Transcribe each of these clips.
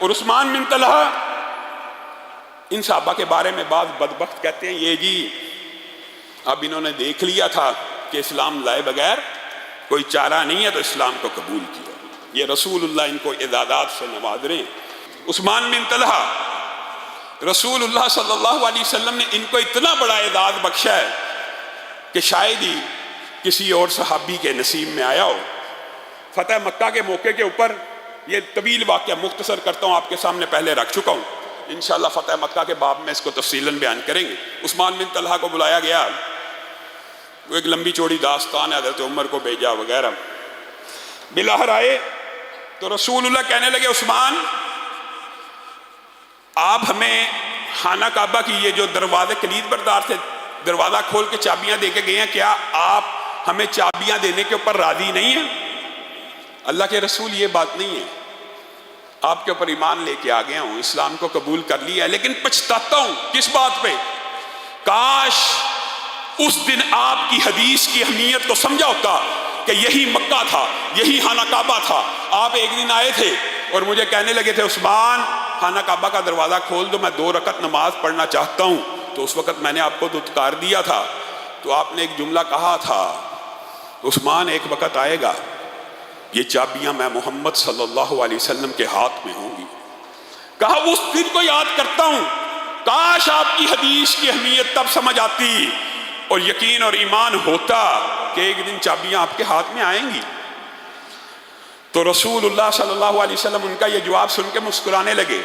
اور عثمان بن طلحہ، ان صحابہ کے بارے میں بعض بدبخت کہتے ہیں یہ جی اب انہوں نے دیکھ لیا تھا کہ اسلام لائے بغیر کوئی چارہ نہیں ہے تو اسلام کو قبول کیا۔ یہ رسول اللہ ان کو اعزازات سے نواز رہے ہیں۔ عثمان بن طلحہ، رسول اللہ صلی اللہ علیہ وسلم نے ان کو اتنا بڑا اعزاز بخشا ہے کہ شاید ہی کسی اور صحابی کے نصیب میں آیا ہو۔ فتح مکہ کے موقع کے اوپر یہ طویل واقعہ مختصر کرتا ہوں، آپ کے سامنے پہلے رکھ چکا ہوں، انشاءاللہ فتح مکہ کے باب میں اس کو تفصیلاً بیان کریں گے۔ عثمان بن طلحہ کو بلایا گیا، وہ ایک لمبی چوڑی داستان ہے، حضرت عمر کو بھیجا وغیرہ۔ بلاہر آئے تو رسول اللہ کہنے لگے عثمان آپ ہمیں خانہ کعبہ کی یہ جو دروازے کلید بردار سے دروازہ کھول کے چابیاں دے کے گئے ہیں، کیا آپ ہمیں چابیاں دینے کے اوپر راضی نہیں ہیں؟ اللہ کے رسول یہ بات نہیں ہے، آپ کے اوپر ایمان لے کے آ گیا ہوں، اسلام کو قبول کر لیا ہے، لیکن پچھتاتا ہوں کس بات پہ؟ کاش اس دن آپ کی حدیث کی اہمیت کو سمجھا ہوتا کہ یہی مکہ تھا، یہی خانہ کعبہ تھا۔ آپ ایک دن آئے تھے اور مجھے کہنے لگے تھے عثمان خانہ کعبہ کا دروازہ کھول دو، میں 2 رکعت نماز پڑھنا چاہتا ہوں۔ تو اس وقت میں نے آپ کو دھتکار دیا تھا، تو آپ نے ایک جملہ کہا تھا عثمان ایک وقت آئے گا یہ چابیاں میں محمد صلی اللہ علیہ وسلم کے ہاتھ میں ہوں گی۔ کہا اس دن کو یاد کرتا ہوں، کاش آپ کی حدیث کی اہمیت تب سمجھ آتی اور یقین اور ایمان ہوتا کہ ایک دن چابیاں آپ کے ہاتھ میں آئیں گی۔ تو رسول اللہ صلی اللہ علیہ وسلم ان کا یہ جواب سن کے مسکرانے لگے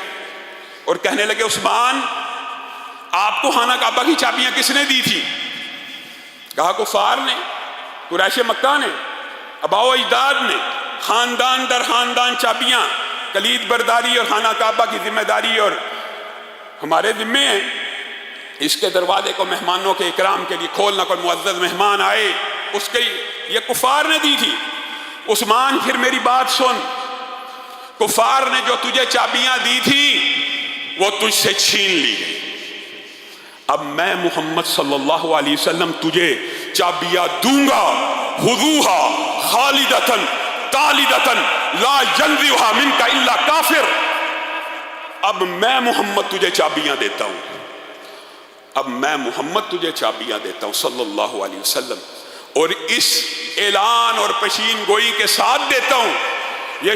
اور کہنے لگے عثمان آپ کو خانہ کعبہ کی چابیاں کس نے دی تھی؟ کہا کفار نے، قریش مکہ نے، آباء و اجداد نے، خاندان در خاندان چابیاں کلید برداری اور خانہ کعبہ کی ذمہ داری اور ہمارے ذمے ہیں۔ اس کے دروازے کو مہمانوں کے اکرام کے لیے کھولنا، کوئی معزز مہمان آئے اس کے یہ کفار نے دی تھی۔ عثمان پھر میری بات سن، کفار نے جو تجھے چابیاں دی تھی وہ تجھ سے چھین لی گئی، اب میں محمد صلی اللہ علیہ وسلم تجھے چابیاں دوں گا، خذوہا خالدتاً تالدتاً لا ینزعها منک الا کافر۔ اب میں محمد تجھے چابیاں دیتا ہوں، اب میں محمد تجھے چابیاں دیتا ہوں صلی اللہ علیہ وسلم، اور اس اعلان اور پیشین گوئی کے ساتھ دیتا ہوں یہ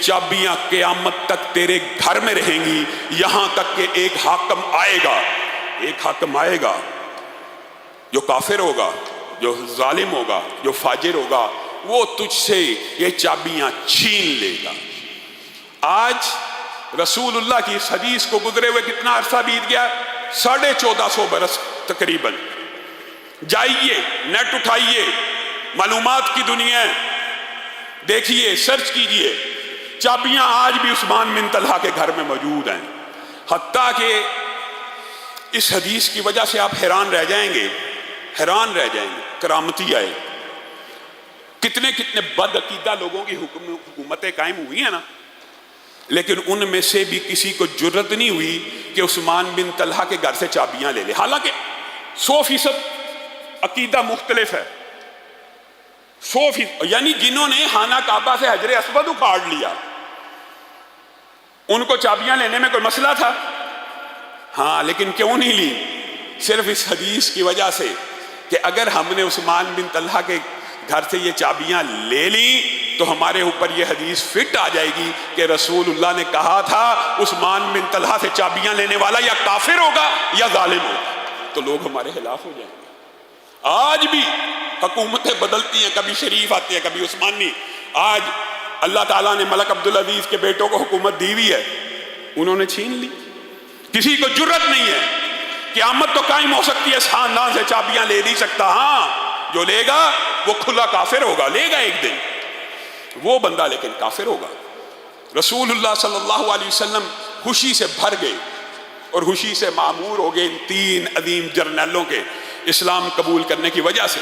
چابیاں قیامت تک تیرے گھر میں رہیں گی، یہاں تک کہ ایک حاکم آئے گا جو کافر ہوگا، جو ظالم ہوگا، جو فاجر ہوگا، وہ تجھ سے یہ چابیاں چھین لے گا۔ آج رسول اللہ کی اس حدیث کو گزرے ہوئے کتنا عرصہ بیت گیا؟ 1450 برس تقریباً۔ جائیے نیٹ اٹھائیے، معلومات کی دنیا دیکھیے، سرچ کیجئے، چابیاں آج بھی عثمان بن طلحہ کے گھر میں موجود ہیں۔ حتیٰ کہ اس حدیث کی وجہ سے آپ حیران رہ جائیں گے، کرامتی آئے، کتنے بد عقیدہ لوگوں کی حکومتیں قائم ہوئی ہیں نا، لیکن ان میں سے بھی کسی کو جرت نہیں ہوئی کہ عثمان بن طلحہ کے گھر سے چابیاں لے لے، حالانکہ 100% عقیدہ مختلف ہے۔ 100%، یعنی جنہوں نے خانہ کعبہ سے حجر اسود اکھاڑ لیا ان کو چابیاں لینے میں کوئی مسئلہ تھا؟ ہاں، لیکن کیوں نہیں لی؟ صرف اس حدیث کی وجہ سے کہ اگر ہم نے عثمان بن طلحہ کے گھر سے یہ چابیاں لے لیں تو ہمارے اوپر یہ حدیث فٹ آ جائے گی کہ رسول اللہ نے کہا تھا عثمان بن طلحہ سے چابیاں لینے والا یا کافر ہوگا یا ظالم ہوگا، تو لوگ ہمارے خلاف ہو جائیں گے۔ آج بھی حکومتیں بدلتی ہیں، کبھی شریف آتی ہے، کبھی عثمانی۔ آج اللہ تعالیٰ نے ملک عبدالعزیز کے بیٹوں کو حکومت دی ہوئی ہے، انہوں نے چھین لی۔ کسی کو جرت نہیں ہے، قیامت تو قائم ہو سکتی ہے، اس خاندان سے چابیاں لے نہیں سکتا۔ ہاں، جو لے گا وہ کھلا کافر ہوگا، لے گا ایک دن وہ بندہ، لیکن کافر ہوگا۔ رسول اللہ صلی اللہ علیہ وسلم خوشی سے بھر گئے اور خوشی سے معمور ہو گئے ان 3 عظیم جرنیلوں کے اسلام قبول کرنے کی وجہ سے۔